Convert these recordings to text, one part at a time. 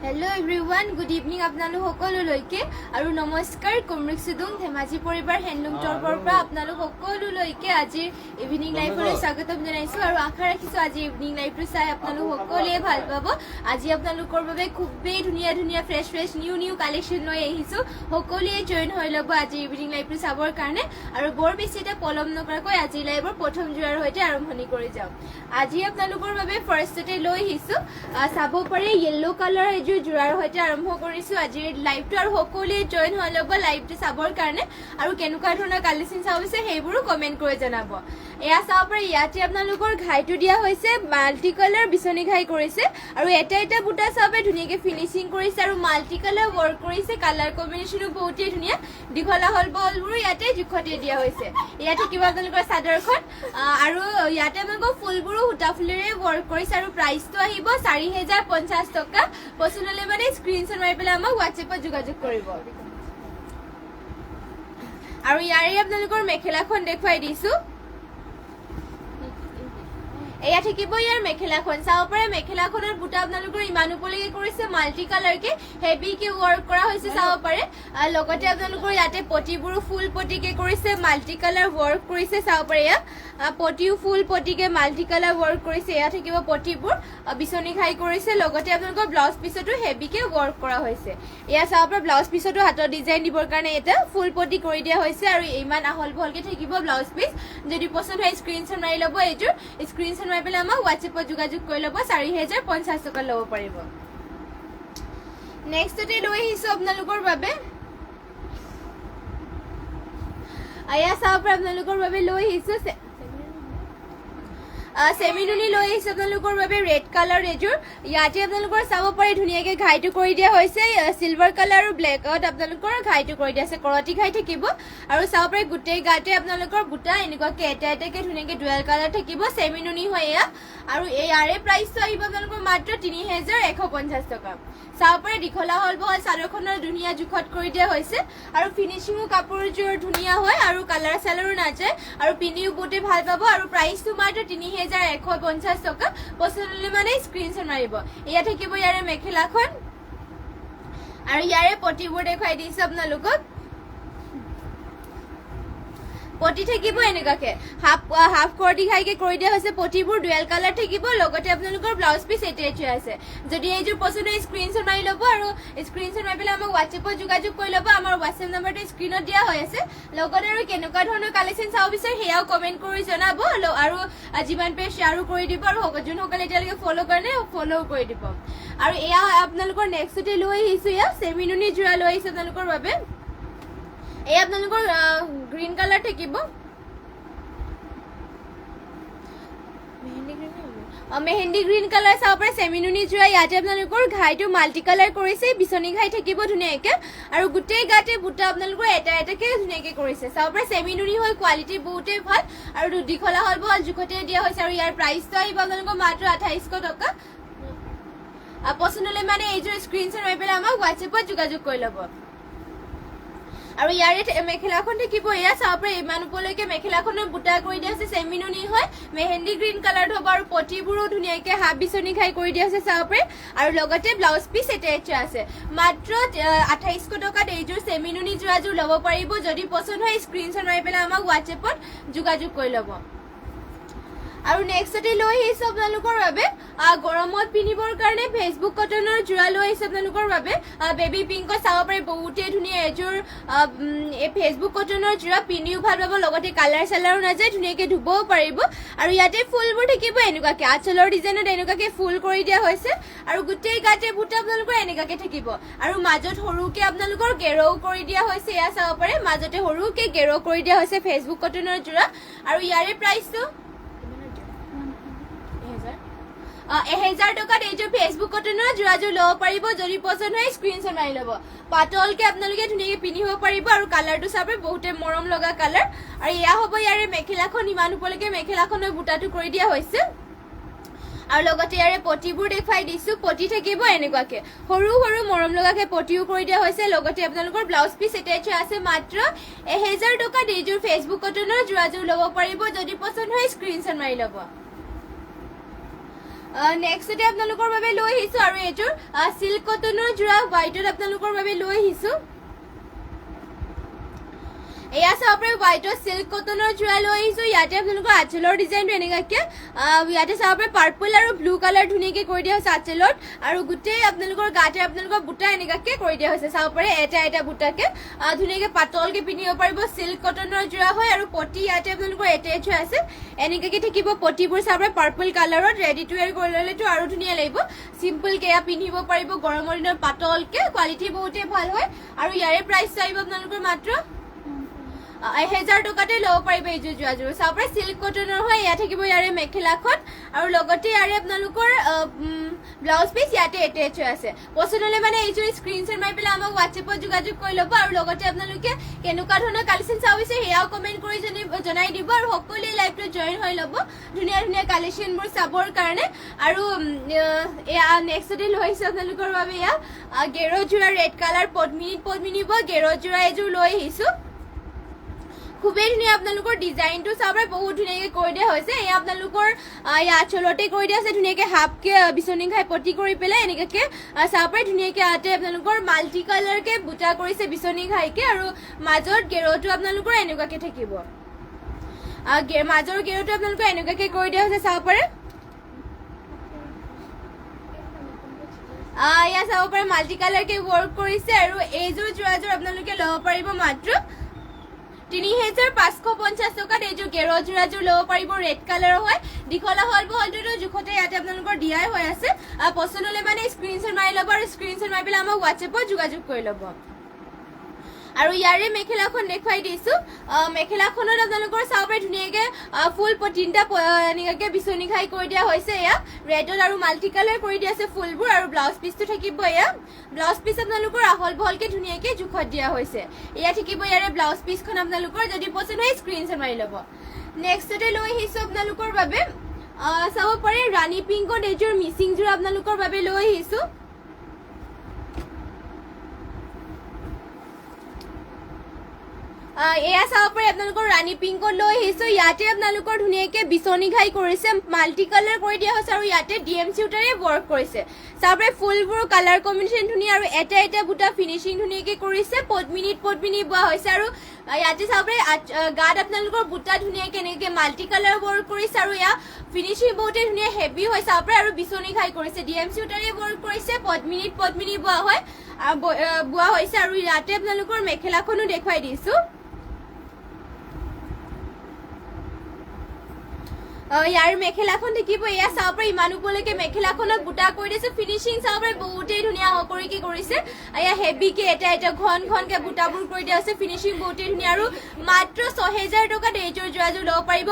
hello everyone good evening आपनालोक सकलोলৈকে আৰু নমস্কাৰ কুমৰিক সুদুং ধেমাজি পৰিবাৰ হেণ্ডলুম টৰপৰ পৰা আপোনালোক সকলোলৈকে আজি ইভিনিং লাইভলৈ স্বাগতম জনাইছো আৰু আশা ৰাখিছো আজি ইভিনিং লাইভটো চাই আপোনালোক সকলোৱে ভাল পাব আজি আপোনালোকৰ বাবে খুবেই ধুনীয়া ধুনীয়া ফ্ৰেছ নিউ কালেকশ্যন লৈ আহিছো সকলোৱে জয়েন হৈ ল'ব আজি ইভিনিং লাইভটো চাবৰ কাৰণে আৰু বৰ বেছি এটা পলম নকৰাকৈ আজি লাইভৰ প্ৰথম জোৰাৰ সৈতে আৰম্ভণি কৰি যাওঁ আজি আপোনালোকৰ বাবে ফাৰ্ষ্টতে লৈ আহিছো চাব পাৰে য়েলো কালাৰ জোৰাৰ সৈতে আৰম্ভ কৰিছো আজি লাইভটো আৰু সকলোৱে জয়েন হৈ ল'ব লাইভটো চাবৰ কাৰণে আৰু কেনেকুৱা ধৰণৰ কালেকশ্যন চাব বিচাৰে সেইবোৰো কমেণ্ট কৰি জনাব এয়া চাব পাৰে ইয়াতে আপোনালোকৰ ঘাইটো দিয়া হৈছে মাল্টি কালাৰ বিচনী ঘাই কৰিছে আৰু এটা বুটা চাব পাৰে ধুনীয়াকৈ ফিনিচিং কৰিছে আৰু মাল্টি কালাৰ ৱৰ্ক কৰিছে কালাৰ কম্বিনেশ্যনো বহুতেই ধুনীয়া দীঘলা হল বলবোৰো ইয়াতে জোখতে দিয়া হৈছে ইয়াতে কিবা আপোনালোকৰ চাদৰখন আৰু ইয়াতে আপোনালোকৰ ফুলবোৰো সূতা ফুলেৰে ৱৰ্ক কৰিছে আৰু প্ৰাইচটো আহিব 4050 টকা পছন্দলে মানে স্ক্ৰিনশ্বট মাৰি পেলাই আমাক হোৱাটছএপত যোগাযোগ কৰিব আৰু ইয়াৰে আপোনালোকৰ মেখেলাখন দেখুৱাই দিছো এয়া থাকিব ইয়াৰ মেখেলাখন চাব পাৰে মেখেলাখনৰ বুটা আপোনালোকৰ ইমান উপলৈকে কৰিছে মাল্টি কালাৰকে হেভিকে ৱৰ্ক কৰা হৈছে চাব পাৰে লগতে আপোনালোকৰ ইয়াতে পটিবোৰো ফুল পটিকে কৰিছে মাল্টি কালাৰ ৱৰ্ক কৰিছে চাব পাৰে এয়া পটিও ফুল পটিকে মাল্টি কালাৰ ৱৰ্ক কৰিছে এয়া থাকিব পটিবোৰ বিচনী ঘাই কৰিছে লগতে আপোনালোকৰ ব্লাউজ পিছতো হেভিকে ৱৰ্ক কৰা হৈছে এয়া চাব পাৰে ব্লাউজ পিছতো হাতৰ ডিজাইন দিবৰ কাৰণে এটা ফুল পটি কৰি দিয়া হৈছে আৰু ইমান আহল বহলকে থাকিব ব্লাউজ পিছ যদি পছন্দ হয় স্ক্ৰিনশ্বট মাৰি ল'ব এইটোৰ স্ক্ৰিনশ্বট মাৰি পেলাই আমাক হোৱাটছএপত যোগাযোগ কৰি ল'ব 4050 টকা ল'ব পাৰিব নেক্সটতে লৈ আহিছো আপোনালোকৰ বাবে আয়া চাব পাৰে আপোনালোকৰ বাবে লৈ আহিছো সেমিনুনি লৈ আহিছো আপোনালোকৰ বাবে ৰেড কালাৰ এযোৰ ইয়াতে আপোনালোকৰ চাব পাৰে ধুনীয়াকৈ ঘাইটো কৰি দিয়া হৈছে সিলভাৰ কালাৰ আৰু ব্লেকত আপোনালোকৰ ঘাইটো কৰি দিয়া আছে কৰতি ঘাই থাকিব আৰু চাব পাৰে গোটেই গাতে আপোনালোকৰ বুটা এনেকুৱাকৈ এটাকে ধুনীয়াকৈ ডুৱেল কালাৰ থাকিব সেমিনুনি হয় এয়া আৰু ইয়াৰে প্ৰাইচটো আহিব আপোনালোকৰ মাত্ৰ 3150 টকা চাব পাৰে দীঘলা হল বহল চাদৰখনৰ ধুনীয়া জোখত কৰি দিয়া হৈছে আৰু ফিনিচিঙো কাপোৰযোৰ ধুনীয়া হয় আৰু কালাৰ চালাৰো নাযায় আৰু পিন্ধিও বহুতে ভাল পাব আৰু প্ৰাইচটো মাত্ৰ 3150 টকা পছন্দলে মানে স্ক্ৰিনশ্বট মাৰিব এয়া থাকিব ইয়াৰে মেখেলাখন আৰু ইয়াৰে পটিবোৰ দেখুৱাই দিছো আপোনালোকক পটি থাকিব এনেকুৱাকে হাফ কৰটি ঘাইকে কৰি দিয়া হৈছে পটিবোৰ ডুৱেল কালাৰ থাকিব লগতে আপোনালোকৰ ব্লাউজ পিছ এটাই আছে যদি এইযোৰ পছন্দ হয় স্ক্ৰিনশ্বট মাৰি ল'ব আৰু স্ক্ৰিনশ্বট মাৰি পেলাই আমাক হোৱাটছএপত যোগাযোগ কৰি ল'ব আমাৰ হোৱাটছএপ নম্বৰটো স্ক্ৰিনত দিয়া হৈ আছে লগতে আৰু কেনেকুৱা ধৰণৰ কালেকশ্যন চাব বিচাৰে সেয়াও কমেণ্ট কৰি জনাব আৰু যিমান পাৰে শ্বেয়াৰো কৰি দিব আৰু যোনসকলে এতিয়ালৈকে ফ'ল' কৰে নে ফ'ল' কৰি দিব আৰু এয়া আপোনালোকৰ নেক্সটতে লৈ আহিছো এয়া সেমিনুনি জোৰা লৈ আহিছো আপোনালোকৰ বাবে এই আপোনালোকৰ গ্ৰীন কালাৰ থাকিব মেহেন্দি গ্ৰীন কালাৰ চাব পাৰে সেমিনুনি জোৰা ইয়াতে আপোনালোকৰ ঘাইটো মাল্টি কালাৰ কৰিছে বিচনী ঘাই থাকিব ধুনীয়াকৈ আৰু গোটেই গাতে বুটা আপোনালোকৰ এটাকে ধুনীয়াকৈ কৰিছে চাব পাৰে সেমিনুনি হয় কোৱালিটি বহুতেই ভাল আৰু দীঘলা হল বহল জোখতে দিয়া হৈছে আৰু ইয়াৰ প্ৰাইচটো আহিব আপোনালোকৰ মাত্ৰ 2800 টকা পছন্দলে মানে এইযোৰ স্ক্ৰিনশ্বট মাৰি পেলাই আমাক হোৱাটছএপত যোগাযোগ কৰি ল'ব আৰু ইয়াৰে মেখেলাখন থাকিব এয়া চাব পাৰে ইমান উপলৈকে মেখেলাখনৰ বুটা কৰি দিয়া আছে সেমিনুনি হয় মেহেন্দি গ্ৰীণ কালাৰ হ'ব আৰু পটিবোৰো ধুনীয়াকৈ হাফ বিচনী ঘাই কৰি দিয়া আছে চাব পাৰে আৰু লগতে ব্লাউজ পিচ এটা আছে মাত্ৰ 2800 টকাত এইযোৰ সেমিনুনি জোৰাযোৰ ল'ব পাৰিব যদি পছন্দ হয় স্ক্ৰিনশ্বট মাৰি পেলাই আমাক হোৱাটছএপত যোগাযোগ কৰি ল'ব আৰু নেক্সটতে লৈ আহিছো আপোনালোকৰ বাবে গৰমত পিন্ধিবৰ কাৰণে ফেচবুক কটনৰ জোৰা লৈ আহিছো আপোনালোকৰ বাবে বেবী পিংকত চাব পাৰে বহুতেই ধুনীয়া এযোৰ এই ফেচবুক কটনৰ জোৰা পিন্ধিও ভাল পাব লগতে কালাৰ চালাৰো নাযায় ধুনীয়াকৈ ধুবও পাৰিব আৰু ইয়াতে ফুলবোৰ থাকিব এনেকুৱাকৈ আঁচলৰ ডিজাইনত এনেকুৱাকৈ ফুল কৰি দিয়া হৈছে আৰু গোটেই গাতে বুটা আপোনালোকৰ এনেকুৱাকৈ থাকিব আৰু মাজত সৰুকৈ আপোনালোকৰ গেৰৌ কৰি দিয়া হৈছে এয়া চাব পাৰে মাজতে সৰুকৈ গেৰৌ কৰি দিয়া হৈছে ফেচবুক কটনৰ জোৰা আৰু ইয়াৰে প্ৰাইচটো 1000 টকাত এইযোৰ ফেচবুক কটনৰ জোৰাযোৰ ল'ব পাৰিব যদি পছন্দ হয় স্ক্ৰিনশ্বট মাৰি ল'ব পাতলকে আপোনালোকে ধুনীয়াকৈ পিন্ধিব পাৰিব আৰু কালাৰটো চাব বহুতে মৰম লগা কালাৰ আৰু এয়া হ'ব ইয়াৰে মেখেলাখন ইমান উপলৈকে মেখেলাখনৰ বুটাটো কৰি দিয়া হৈছে আৰু লগতে ইয়াৰে পটিবোৰ দেখুৱাই দিছো পটি থাকিব এনেকুৱাকৈ সৰু মৰম লগাকে পটিও কৰি দিয়া হৈছে লগতে আপোনালোকৰ ব্লাউজ পিচ এটাই আছে মাত্ৰ 1000 টকাত এইযোৰ ফেচবুক কটনৰ জোৰাযোৰ ল'ব পাৰিব যদি পছন্দ হয় স্ক্ৰিনশ্বট মাৰি ল'ব নেক্সটতে আপোনালোকৰ বাবে লৈ আহিছো আৰু এযোৰ সিল্ক কটনৰ যোৰা হোৱাইটত আপোনালোকৰ বাবে লৈ আহিছো এয়া চাপৰে হোৱাইটৰ সিল্ক কটনৰ যোৰা লৈ আহিছো ইয়াতে আপোনালোকৰ আঁচলৰ ডিজাইনটো এনেকাকে ইয়াতে চাপৰে পাৰ্পল আৰু ব্লু কালাৰ ধুনীয়াকে কৰি দিয়া হৈছে আঁচলত আৰু গোটেই আপোনালোকৰ গাতে আপোনালোকৰ বুটা এনেকাকে কৰি দিয়া হৈছে চাপৰে এটা এটা বুটাকে ধুনীয়াকে পাতলকে পিন্ধিব পাৰিব সিল্ক কটনৰ যোৰা হয় আৰু পটি ইয়াতে আপোনালোকৰ এটেচ হৈ আছে এনেকাকে থাকিব পটিবোৰ চাপৰে পাৰ্পল কালাৰত ৰেডি টু ৱেৰ কৰি ললেতো আৰু ধুনীয়া লাগিব সিম্পল কে পিন্ধিব পাৰিব গৰমৰ দিনত পাতলকে কোৱালিটি বহুতে ভাল হয় আৰু ইয়াৰে প্ৰাইস চাইব আপোনালোকৰ মাত্ৰ 1000 টকাতে লব পাৰিব এই যোৰাযোৰ চাপৰে সিল্ক কটনৰ হয় ইয়া থাকিব ইয়াৰে মেখেলাখন আৰু লগতে ইয়াৰে আপোনালোকৰ ব্লাউজ পিস ইয়াতে এটেচ হৈ আছে পছন্দ হলে মানে এই যোৰ স্ক্ৰিনশ্বট মাৰি পেলাই আমাক WhatsApp-ত যোগাযোগ কৰি লব আৰু লগতে আপোনালোকে কেনেকুৱা ধৰণৰ কালেকচন চাব বিচাৰে হেয়াও কমেন্ট কৰি জনাই দিব আৰু সকলোৱে লাইভটো জয়েন হৈ লব ধুনীয়া ধুনীয়া কালেকচনবোৰ চাবৰ কাৰণে আৰু এয়া নেক্সটতে লৈ আহিছো আপোনালোকৰ বাবে এয়া গেৰো যোৰা ৰেড কালাৰ পদ্মিনী গেৰো যোৰা এযোৰ লৈ আহিছো খুবেই ধুনীয়া আপোনালোকৰ ডিজাইনটো চাবৰে বহুত ধুনীয়াকে কৰি দিয়া হৈছে এই আপোনালোকৰ আঁচলতে কৰি দিয়া আছে ধুনীয়াকে হাফকে বিচনি খাই পটি কৰি পেলাই এনেকাকে চাবৰে ধুনীয়াকে আতে আপোনালোকৰ মাল্টি কালাৰকে বুটা কৰিছে বিচনি খাইকে আৰু মাজৰ গেৰোটো আপোনালোকৰ এনেকুৱাকে থাকিব মাজৰ গেৰোটো আপোনালোকৰ এনেকুৱাকে কৰি দিয়া হৈছে চাবৰে ইয়া চাব পাৰে মাল্টি কালাৰকে ৱৰ্ক কৰিছে আৰু এইযোৰ যোৰাযোৰ আপোনালোকে ল'ব পাৰিব মাত্ৰ 3550 টকাত এইযোৰ গেৰো যোৰাযোৰ ল'ব পাৰিব ৰেড কালাৰৰ হয় দীঘলা হল বহলটো জোখতে ইয়াতে আপোনালোকৰ দিয়াই হৈ আছে পছন্দ হলে মানে স্ক্ৰিনশ্বট মাৰি ল'ব আৰু স্ক্ৰিনশ্বট মাৰি পেলাই আমাক WhatsApp-ত যোগাযোগ কৰি ল'ব আৰু ইয়াৰে মেখেলাখন দেখাই দিছো মেখেলাখনত আপোনালোকৰ চাবৰে ধুনীয়াকে ফুল তিনটা এনেকাকে বিচনি খাই কৰি দিয়া হৈছে এয়া ৰেডত আৰু মাল্টি কালাৰ কৰি দিয়া আছে ফুলবোৰ আৰু ব্লাউজ পিসটো থাকিব এয়া ব্লাউজ পিস আপোনালোকৰ আহল বহলকে ধুনীয়াকে জোখত দিয়া হৈছে এয়া থাকিব ইয়াৰে ব্লাউজ পিসখন আপোনালোকৰ যদি পছন্দ হয় স্ক্ৰিনশ্বট মাৰি ল'ব নেক্সটতে লৈ আহিছো আপোনালোকৰ বাবে চাব পাৰে ৰাণী পিংকত এযোৰ মিচিং যোৰ আপোনালোকৰ বাবে লৈ আহিছো এয়া চাব পাৰে আপোনালোকৰ ৰাণী পিংকত লৈ আহিছো ইয়াতে আপোনালোকৰ ধুনীয়াকে বিচনি খাই কৰিছে মাল্টি কালাৰ কৰি দিয়া হৈছে আৰু ইয়াতে ডিএমচি উটাৰে ৱৰ্ক কৰিছে চাবৰে ফুলবোৰ কালাৰ কম্বিনেশ্যন ধুনীয়া আৰু এটা এটা বুটা ফিনিশিং ধুনীয়াকে কৰিছে পদ্মিনী বোৱা হৈছে আৰু ইয়াতে চাবৰে গাত আপোনালোকৰ বুটা ধুনীয়াকে এনেকে মাল্টি কালাৰ ৱৰ্ক কৰিছে আৰু ইয়া ফিনিশিং বহুতে ধুনীয়া হেভি হয় চাবৰে আৰু বিচনি খাই কৰিছে ডিএমচি উটাৰে ৱৰ্ক কৰিছে পদ্মিনী বোৱা হয় বোৱা হৈছে আৰু ইয়াতে আপোনালোকৰ মেখেলাখনো দেখুৱাই দিছো ইয়াৰ মেখেলাখন থাকিব এয়া চাব পাৰে ইমান উপলৈকে মেখেলাখনত বুটা কৰি দিছে ফিনিশিং চাব পাৰে বহুতেই ধুনীয়া হকৰিকে কৰিছে এয়া হেভিকে এটা এটা ঘনকে বুটাবোৰ কৰি দিয়া আছে ফিনিশিং বহুতেই ধুনীয়া আৰু মাত্ৰ 6000 টকাত এইযোৰ যোৰাযোৰ ল'ব পাৰিব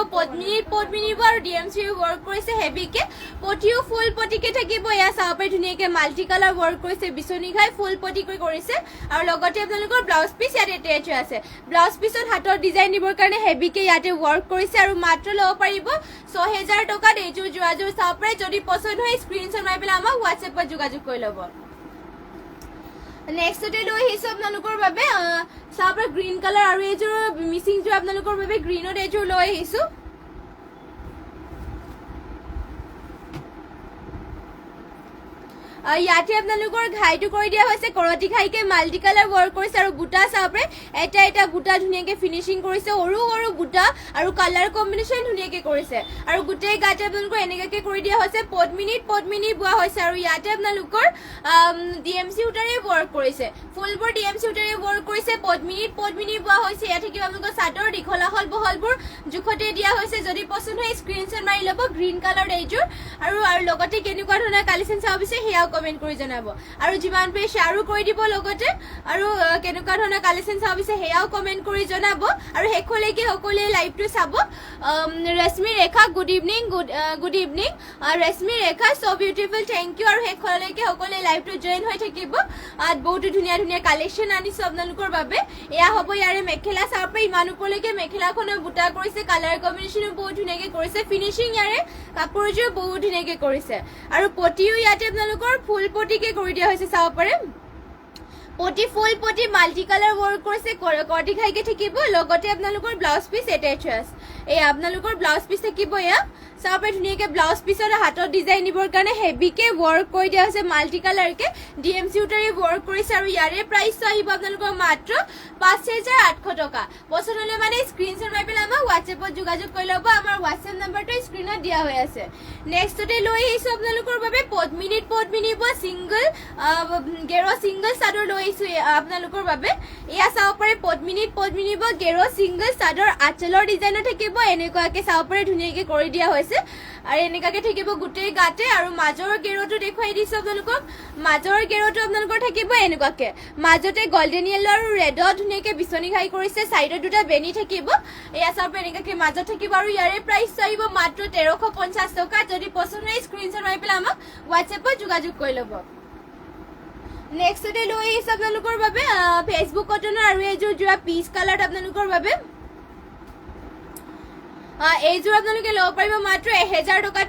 পদ্মিনী আৰু ডিএমচি ৱৰ্ক কৰিছে হেভিকে পটিও ফুল পটিকে থাকিব এয়া চাব পাৰে ধুনীয়াকে মাল্টি কালাৰ ৱৰ্ক কৰিছে বিচনি খাই ফুল পটি কৰি কৰিছে আৰু লগতে আপোনালোকৰ ব্লাউজ পিস ইয়াতে এটেচ হৈ আছে ব্লাউজ পিসত হাতৰ ডিজাইন দিবৰ কাৰণে হেভিকে ইয়াতে ৱৰ্ক কৰিছে আৰু মাত্ৰ ল'ব পাৰিব 6000 টকাত এইযোৰ যোৰাযোৰ চাব পাৰে যদি পছন্দ হয় স্ক্ৰিনশ্বট মাৰি পেলাই আমাক WhatsApp-ত যোগাযোগ কৰি ল'ব নেক্সটতে লৈ আহিছো আপোনালোকৰ বাবে চাব পাৰে গ্ৰীণ কালাৰ আৰু এইযোৰ মিচিং যোৰ আপোনালোকৰ বাবে গ্ৰীণত এইযোৰ লৈ আহিছো ইয়াতে আপোনালোকৰ ঘাইটো কৰি দিয়া হৈছে কৰতি ঘাইকে মাল্টি কালাৰ ৱৰ্ক কৰিছে আৰু বুটা চাবৰে এটা এটা বুটা ধুনীয়াকে ফিনিশিং কৰিছে সৰু বুটা আৰু কালাৰ কম্বিনেশ্যন ধুনীয়াকে কৰিছে আৰু গোটেই গাতে আপোনালোকৰ এনেকাকে কৰি দিয়া হৈছে পদ্মিনী বোৱা হৈছে আৰু ইয়াতে আপোনালোকৰ ডিএমচি উটাৰে ৱৰ্ক কৰিছে ফুলবোৰ ডিএমচি উটাৰে ৱৰ্ক কৰিছে পদ্মিনী বোৱা হৈছে ইয়াত থাকিব আপোনালোকৰ চাদৰ দীঘলা হল বহলবোৰ জোখতে দিয়া হৈছে যদি পছন্দ হয় স্ক্ৰিনশ্বট মাৰি ল'ব গ্ৰীণ কালাৰ এইযোৰ আৰু লগতে কেনেকুৱা ধৰণৰ কালেকচন চাব বিচাৰে হেয়াও কমেন্ট কৰি জনাব আৰু যিমান পাৰে শ্বেয়াৰো কৰি দিব লগতে আৰু কেনেকুৱা ধৰণৰ কালেকচন চাব বিচাৰে হেয়াও কমেন্ট কৰি জনাব আৰু হেকলৈকে সকলোৱে লাইভটো চাব ৰশ্মি ৰেখা গুড ইভিনিং ৰশ্মি ৰেখা সো বিউটিফুল থ্যাংক ইউ আৰু হেকলৈকে সকলোৱে লাইভটো জয়েন হৈ থাকিব বহুতো ধুনীয়া ধুনীয়া কালেকচন আনিছো আপোনালোকৰ বাবে এয়া হ'ব ইয়াৰে মেখেলা চাব পাৰে ইমান উপলৈকে মেখেলাখনৰ বুটা কৰিছে কালাৰ কম্বিনেশ্যনো বহুত ধুনীয়াকে কৰিছে ফিনিশিং ইয়াৰে কাপোৰযোৰ বহুত ধুনীয়াকে কৰিছে আৰু পটিও ইয়াতে আপোনালোকৰ ফুল পটিকে কৰি দিয়া হৈছে চাব পাৰে পটি ফুল পটি মাল্টি কালাৰ ৱৰ্ক কৰিছে কৰ্টি খাইকে থাকিব লগতে আপোনালোকৰ ব্লাউজ পিস এটাচ আছে এই আপোনালোকৰ ব্লাউজ পিস থাকিব এয়া চাপে ধুনিয়াকে ব্লাউজ পিসৰ হাতৰ ডিজাইন দিবৰ কাৰণে হেভিকে ৱৰ্ক কৰি দিয়া আছে মাল্টি কালাৰকে ডিএমসি উটাৰে ৱৰ্ক কৰিছে আৰু ইয়াৰে প্ৰাইস আহিব আপোনালোকৰ মাত্ৰ 5800 টকা পছন্দ হলে মানে স্ক্ৰিনশ্বট মাৰি পেলাই আমাৰ WhatsApp-ত যোগাযোগ কৰি ল'ব আমাৰ WhatsApp নম্বৰটো স্ক্ৰিনত দিয়া হৈ আছে নেক্সটতে লৈ আহিছো আপোনালোকৰ বাবে পদ্মিনী সিঙ্গল গেৰো সিঙ্গল চাদৰ লৈ আহিছো আপোনালোকৰ বাবে এয়া চাও পাৰে পদ্মিনী গেৰো সিঙ্গল চাদৰ আঁচলৰ ডিজাইনৰ থাকিব এনেকুৱাকে চাও পাৰে ধুনিয়াকে কৰি দিয়া হৈছে আৰু এনেকাকে থাকিব গুটেই গাতে আৰু মাজৰ গেৰোটো দেখুৱাই দিছো আপোনালোকক মাজৰ গেৰোটো আপোনালোকৰ থাকিব এনেকুৱাকে মাজতে গোল্ডেন ইয়েলো আৰু ৰেডত ধুনিয়াকে বিচনি খাই কৰিছে সাইডত দুটা বেনি থাকিব এয়া চাও পাৰে এনেকাকে মাজত থাকিব আৰু ইয়াৰে প্ৰাইস আহিব মাত্ৰ 1350 টকা যদি পছন্দ হয় স্ক্ৰিনশ্বট মাৰি পেলাই আমাক WhatsApp-ত যোগাযোগ কৰি ল'ব নেক্সটতে লৈ আহিছো আপোনালোকৰ বাবে ফেচবুক কটনৰ আৰু এযোৰ যোৱা পিচ কালাৰ আপোনালোকৰ বাবে এইযোৰ আপোনালোকে ল'ব পাৰিব মাত্ৰ 1000 টকাত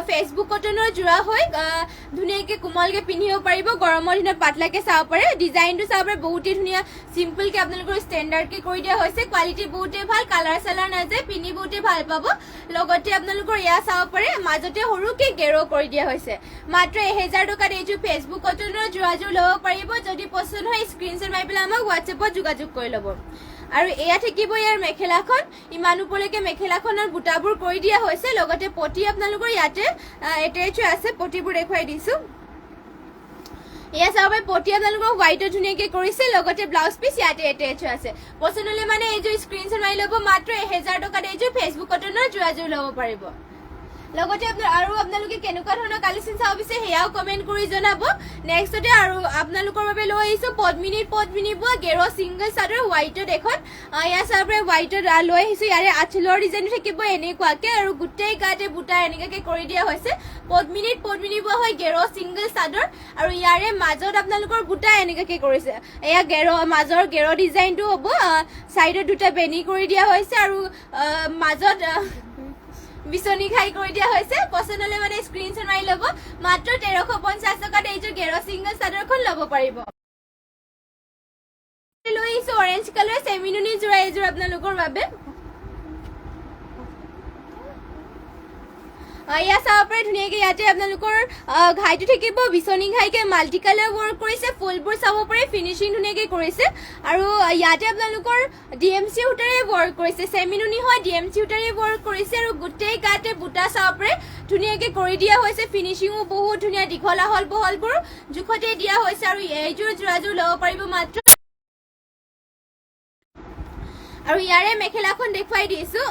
ফেচবুক কটনৰ যোৰা হয় ধুনিয়াকে কোমলকে পিন্ধিব পাৰিব গৰমৰ দিনত পাতলাকে চাব পাৰে ডিজাইনটো চাব পাৰে বহুতে ধুনিয়া সিম্পলকে আপোনালোকৰ ষ্টেণ্ডাৰ্ডকে কৰি দিয়া হৈছে কোৱালিটি বহুতে ভাল কালাৰ সালাৰ নাযায় পিনি বহুতে ভাল পাব লগতে আপোনালোকৰ ইয়া চাব পাৰে মাজতে সৰুকে গেৰো কৰি দিয়া হৈছে মাত্ৰ 1000 টকাত এইযোৰ ফেচবুক কটনৰ যোৰাযোৰ ল'ব পাৰিব যদি পছন্দ হয় স্ক্ৰিনশ্বট মাৰি পেলাই আমাক WhatsApp-ত যোগাযোগ কৰি ল'ব আৰু এয়া থাকিব ইয়াৰ মেখেলাখন ইমান উপলৈকে মেখেলাখনৰ বুটাবোৰ কৰি দিয়া হৈছে লগতে পটি আপোনালোকৰ ইয়াতে এটেচ আছে পটিবোৰ দেখুৱাই দিছো এয়া চাবে পটি আপোনালোকৰ হোৱাইটত ধুনিয়াকে কৰিছে লগতে ব্লাউজ পিস ইয়াতে এটেচ আছে পছন্দ হলে মানে এইযোৰ স্ক্ৰিনশ্বট মাৰি ল'ব মাত্ৰ 1000 টকাত এইযোৰ ফেচবুক কটনৰ যোৰাযোৰ ল'ব পাৰিব লগতে আৰু আপোনালোকে কেনেকুৱা ধৰণৰ কালেকশন চাও বিছে হেয়াও কমেন্ট কৰি জনাব নেক্সটতে আৰু আপোনালোকৰ বাবে লৈ আহিছো পদ্মিনী গেৰো সিঙ্গল চাদৰ হোৱাইটত এখন ইয়া চাবে হোৱাইটত লৈ আহিছো ইয়াৰে আঁচলৰ ডিজাইন থাকিব এনেকুৱাকে আৰু গুটেই গাতে বুটা এনেকাকে কৰি দিয়া হৈছে পদ্মিনী হয় গেৰো সিঙ্গল চাদৰ আৰু ইয়াৰে মাজত আপোনালোকৰ বুটা এনেকাকে কৰিছে এয়া গেৰো মাজৰ গেৰো ডিজাইনটো হ'ব সাইডত দুটা বেনি কৰি দিয়া হৈছে আৰু মাজত বিচনি খাই কৰি দিয়া হৈছে পছন্দ হলে মানে স্ক্ৰিনশ্বট মাৰি ল'ব মাত্ৰ 1350 টকাত এইযোৰ গেৰো সিঙ্গল চাদৰখন ল'ব পাৰিব লৈ আহিছো অৰেঞ্জ কালাৰ সেমিনুনি যোৰা এইযোৰ আপোনালোকৰ বাবে ইয়া চাব পাৰে ধুনিয়াকে ইয়াতে আপোনালোকৰ ঘাইটো থাকিব বিচনি ঘাইকে মাল্টি কালাৰ ৱৰ্ক কৰিছে ফুলবোৰ চাব পাৰে ফিনিশিং ধুনিয়াকে কৰিছে আৰু ইয়াতে আপোনালোকৰ ডিএমসি উটাৰে ৱৰ্ক কৰিছে সেমিনুনি হয় ডিএমসি উটাৰে ৱৰ্ক কৰিছে আৰু গুটেই গাতে বুটা চাব পাৰে ধুনিয়াকে কৰি দিয়া হৈছে ফিনিশিংও বহুত ধুনিয়া দীঘলা হল বহলবোৰ জুখতে দিয়া হৈছে আৰু এইযোৰ যোৰাযোৰ ল'ব পাৰিব মাত্ৰ আৰু ইয়াৰে মেখেলাখন দেখুৱাই দিছো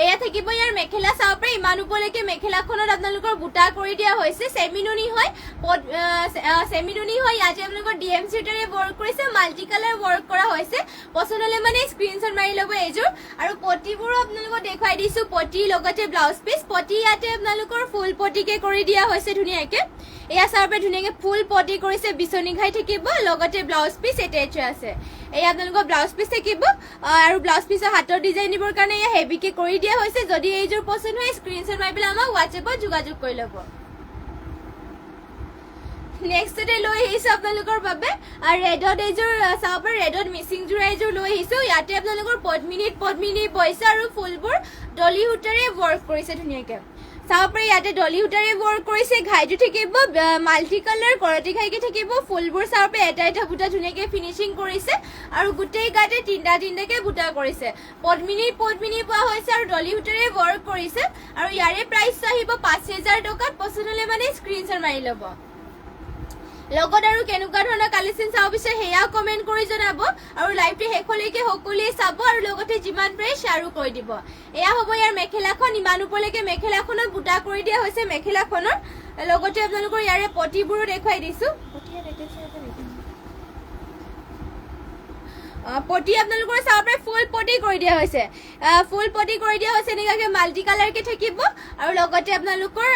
এয়া থাকিব ইয়াৰ মেখেলা চাব পাৰে ইমান উপলৈকে মেখেলাখনত আপোনালোকৰ বুটা কৰি দিয়া হৈছে সেমিনুনি হয় ইয়াতে আপোনালোকৰ ডিএমসি উটাৰে ৱৰ্ক কৰিছে মাল্টি কালাৰ ৱৰ্ক কৰা হৈছে পছন্দ হলে মানে স্ক্ৰিনশ্বট মাৰি ল'ব এইযোৰ আৰু পটিবোৰো আপোনালোকক দেখুৱাই দিছো পটি লগতে ব্লাউজ পিস পটি ইয়াতে আপোনালোকৰ ফুল পটিকে কৰি দিয়া হৈছে ধুনিয়াকে এয়া চাবে ধুনিয়াকে ফুল পটি কৰিছে বিচনি ঘাই থাকিব লগতে ব্লাউজ পিস এটেচ আছে এই আপোনালোকৰ ব্লাউজ পিস থাকিব আৰু ব্লাউজ পিসৰ হাতৰ ডিজাইন দিবৰ কাৰণে এয়া হেভিকে কৰি দিয়া হৈছে যদি এইযোৰ পছন্দ হয় স্ক্ৰিনশ্বট মাৰি পেলাই আমাক WhatsApp-ত যোগাযোগ কৰি ল'ব নেক্সটতে লৈ আহিছো আপোনালোকৰ বাবে আৰু ৰেডত এইযোৰ চাব পাৰে ৰেডত মিচিং যোৰা এইযোৰ লৈ আহিছো ইয়াতে আপোনালোকৰ পদ্মিনী বৈছা আৰু ফুলবোৰ ডলি সূতাৰে ৱৰ্ক কৰিছে ধুনিয়াকে চাব পাৰে ইয়াতে ডলি সূতাৰে ৱৰ্ক কৰিছে ঘাইটো থাকিব মাল্টি কালাৰ কৰটি ঘাইকে থাকিব ফুলবোৰ চাব পাৰে এটা বুটা ধুনিয়াকে ফিনিশিং কৰিছে আৰু গুটেই গাতে তিনটাকে বুটা কৰিছে পদ্মিনী পোৱা হৈছে আৰু ডলি সূতাৰে ৱৰ্ক কৰিছে আৰু ইয়াৰে প্ৰাইস আহিব 5000 টকাত পছন্দ হলে মানে স্ক্ৰিনশ্বট মাৰি ল'ব লগত আৰু কেনেকুৱা ধৰণৰ কালেকশন চাও বিছে হেয়াও কমেন্ট কৰি জনাব আৰু লাইভটো শেষলৈকে সকলোৱে চাব আৰু লগতে যিমান পাৰে শ্বেয়াৰো কৰি দিব এয়া হ'ব ইয়াৰ মেখেলাখন ইমান উপলৈকে মেখেলাখনত বুটা কৰি দিয়া হৈছে মেখেলাখনৰ লগতে আপোনালোকৰ ইয়াৰে পটিবোৰো দেখুৱাই দিছো পটি আপোনালোকৰ চাব পাৰে ফুল পটি কৰি দিয়া হৈছে এনেকাকে মাল্টি কালাৰকে থাকিব আৰু লগতে আপোনালোকৰ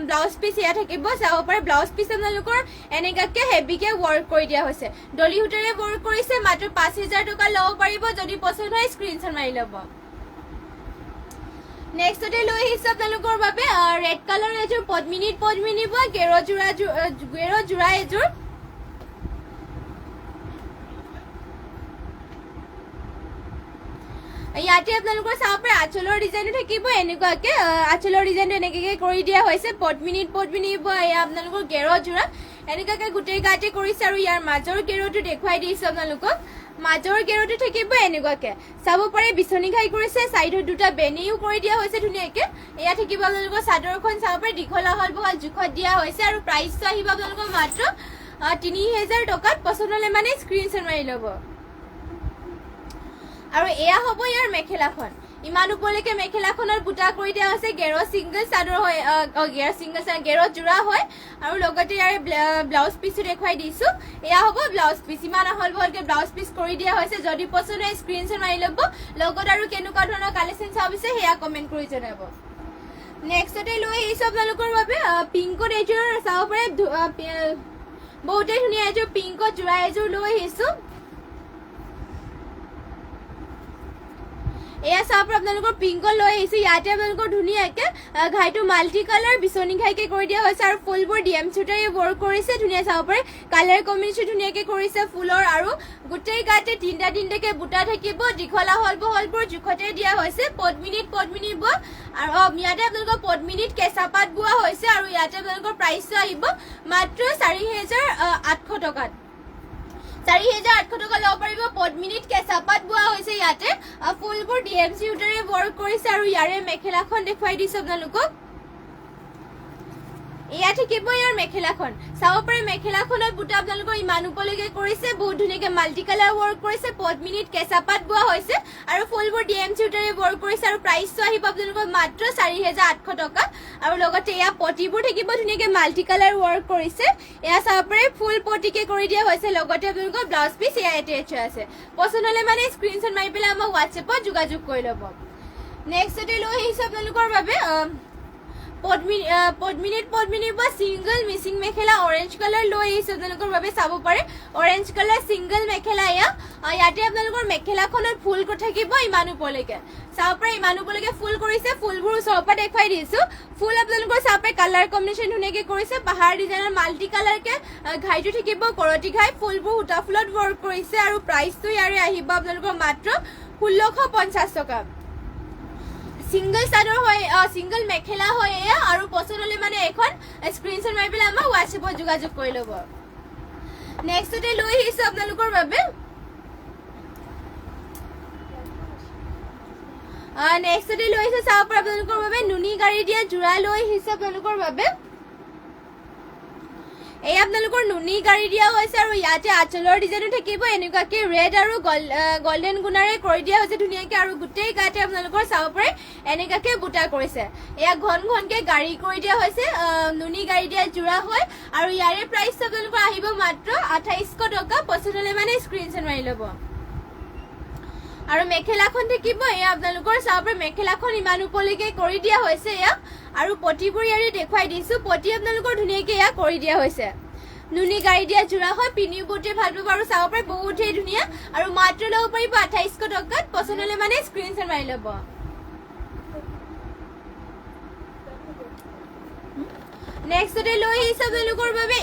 ব্লাউজ পিস ইয়া থাকিব চাব পাৰে ব্লাউজ পিস আপোনালোকৰ এনেকাকে হেভিকে ৱৰ্ক কৰি দিয়া হৈছে ডলি সূতাৰে ৱৰ্ক কৰিছে মাত্ৰ 5000 টকা ল'ব পাৰিব যদি পছন্দ হয় স্ক্ৰিনশ্বট মাৰি ল'ব নেক্সটতে লৈ আহিছো আপোনালোকৰ বাবে ৰেড কালাৰ এযোৰ পদ্মিনীত বা গেৰ জোৰা এযোৰ ইয়াতে আপোনালোকৰ চাব পাৰে আঁচলৰ ডিজাইনটো থাকিব এনেকুৱাকে আঁচলৰ ডিজাইনটো এনেকৈ কৰি দিয়া হৈছে পদ্মিনীত বা এয়া আপোনালোকৰ গেৰ জোৰা এনেকুৱাকে গোটেই গাতে কৰিছে আৰু ইয়াৰ মাজৰ গেৰটো দেখুৱাই দিছো আপোনালোকক মাজৰ গেৰটো থাকিব এনেকুৱাকে চাব পাৰে বিচনী ঘাই কৰিছে সাইডত দুটা বেনিও কৰি দিয়া হৈছে ধুনীয়াকে এয়া থাকিব আপোনালোকৰ চাদৰখন চাব পাৰে দীঘল আহল বহল জোখত দিয়া হৈছে আৰু প্ৰাইচটো আহিব আপোনালোকৰ মাত্ৰ 3000 টকাত পছন্দ হ'লে মানে স্ক্ৰীনশ্বট মাৰি ল'ব আৰু এয়া হ'ব ইয়াৰ মেখেলাখন ইমান উপলৈকে মেখেলাখনৰ বুটা কৰি দিয়া হৈছে গেৰ সিংগল চাদৰ হয় গেৰ জোৰা হয় আৰু লগতে ইয়াৰ ব্লাউজ পিচো দেখুৱাই দিছো এয়া হ'ব ব্লাউজ পিচ ইমান আহল বহলকে ব্লাউজ পিচ কৰি দিয়া হৈছে যদি পছন্দ হয় স্ক্ৰীনশ্বট মাৰি ল'ব লগত আৰু কেনেকুৱা ধৰণৰ কালেকশ্যন চাব বিচাৰে সেয়া কমেণ্ট কৰি জনাব নেক্সটতে লৈ আহিছো আপোনালোকৰ বাবে পিংকত এযোৰ চাব পাৰে বহুতে ধুনীয়া এযোৰ পিংকত জোৰা এযোৰ লৈ আহিছো এয়া চাব পাৰে আপোনালোকৰ পিংকত লৈ আহিছো ইয়াতে আপোনালোকৰ ধুনীয়াকে ঘাইটো মাল্টি কালাৰ বিচনী ঘাইকে কৰি দিয়া হৈছে আৰু ফুলবোৰ ডিএম চুটাৰে ৱৰ্ক কৰিছে ধুনীয়া চাব পাৰে কালাৰ কম্বিনেশ্যন ধুনীয়াকে কৰিছে ফুলৰ আৰু গোটেই গাতে তিনটাকে বুটা থাকিব দীঘল আহল বহলবোৰ জোখতে দিয়া হৈছে পদ্মিনীত বোৱা আৰু ইয়াতে আপোনালোকৰ পদ্মিনীত কেঁচা পাত বোৱা হৈছে আৰু ইয়াতে আপোনালোকৰ প্ৰাইচটো আহিব মাত্ৰ 4800 টকাত 4800 টকা ল'ব পাৰিব পদ্মিনীত কেঁচা পাত বোৱা হৈছে ইয়াতে ফুলবোৰ ডিএমচি উটাৰে ৱৰ্ক কৰিছে আৰু ইয়াৰে মেখেলাখন দেখুৱাই দিছো আপোনালোকক এয়া থাকিব ইয়াৰ মেখেলাখন চাব পাৰে মেখেলাখনত বুটা আপোনালোকৰ ইমান উপলৈকে কৰিছে বহুত ধুনীয়াকে মাল্টি কালাৰ ৱৰ্ক কৰিছে পদ্মিনীত কেঁচা পাত বোৱা হৈছে আৰু ফুলবোৰ ডিএমচি উটাৰে ৱৰ্ক কৰিছে আৰু প্ৰাইচটো আহিব আপোনালোকৰ মাত্ৰ 4800 টকা আৰু লগতে এয়া পটিবোৰ থাকিব ধুনীয়াকে মাল্টি কালাৰ ৱৰ্ক কৰিছে এয়া চাব পাৰে ফুল পটিকে কৰি দিয়া হৈছে লগতে আপোনালোকৰ ব্লাউজ পিচ এয়া এটেচ আছে পছন্দ হ'লে মানে স্ক্ৰীনশ্বট মাৰি পেলাই আমাক হোৱাটছএপত যোগাযোগ কৰি ল'ব নেক্সটতে লৈ আহিছো আপোনালোকৰ বাবে পদ্মিনীত বা সিংগল মিচিং মেখেলা অৰেঞ্জ কালাৰ লৈ আহিছো আপোনালোকৰ বাবে চাব পাৰে অৰেঞ্জ কালাৰ সিংগল মেখেলা ইয়াতে আপোনালোকৰ মেখেলাখনত ফুল থাকিব ইমান উপলৈকে চাব পাৰে ইমান উপলৈকে ফুল কৰিছে ফুলবোৰ ওচৰৰ পৰা দেখুৱাই দিছো ফুল আপোনালোকৰ চাব পাৰে কালাৰ কম্বিনেশ্যন ধুনীয়াকে কৰিছে পাহাৰ ডিজাইনৰ মাল্টি কালাৰকে ঘাইটো থাকিব কৰতি ঘাই ফুলবোৰ সূতা ফুলত ৱৰ্ক কৰিছে আৰু প্ৰাইচটো ইয়াৰে আহিব আপোনালোকৰ মাত্ৰ 1650 টকা সিংগল চাদৰ হয় সিংগল মেখেলা হয় এয়া আৰু পছন্দ হ'লে মানে এখন স্ক্ৰীনশ্বট মাৰি পেলাই আমাক হোৱাটছএপত যোগাযোগ কৰি ল'ব নেক্সটতে লৈ আহিছো আপোনালোকৰ বাবে নেক্সটতে লৈ আহিছো চাব পাৰে আপোনালোকৰ বাবে নুনি গাড়ী দিয়া জোৰা লৈ আহিছো আপোনালোকৰ বাবে এই আপোনালোকৰ নুনি গাড়ী দিয়া হৈছে আৰু ইয়াতে আঁচলৰ ডিজাইনো থাকিব এনেকুৱাকে ৰেড আৰু গোল্ডেন গুণাৰে কৰি দিয়া হৈছে ধুনীয়াকে আৰু গোটেই গাতে আপোনালোকৰ চাব পাৰে এনেকুৱাকে বুটা কৰিছে এয়া ঘনকে গাড়ী কৰি দিয়া হৈছে নুনি গাড়ী দিয়া জোৰা হয় আৰু ইয়াৰে প্ৰাইচটো আপোনালোকৰ আহিব মাত্ৰ 2800 টকা পছন্দ হ'লে মানে স্ক্ৰীনশ্বট মাৰি ল'ব আৰু মেখেলাখন থাকিব এয়া আপোনালোকৰ চাব পাৰে মেখেলাখন ইমান উপলৈকে কৰি দিয়া হৈছে এয়া আৰু পটিবোৰ ইয়াৰে দেখুৱাই দিছো পটি আপোনালোকৰ ধুনীয়াকে এয়া কৰি দিয়া হৈছে নুনি গাড়ী দিয়া জোৰা হয় পিনিও বহুতে ভাল পাব আৰু চাব পাৰে বহুতেই ধুনীয়া আৰু মাত্ৰ ল'ব পাৰিব 2800 টকাত পছন্দ হ'লে মানে স্ক্ৰীনশ্বট মাৰি ল'ব নেক্সটতে লৈ আহিছো আপোনালোকৰ বাবে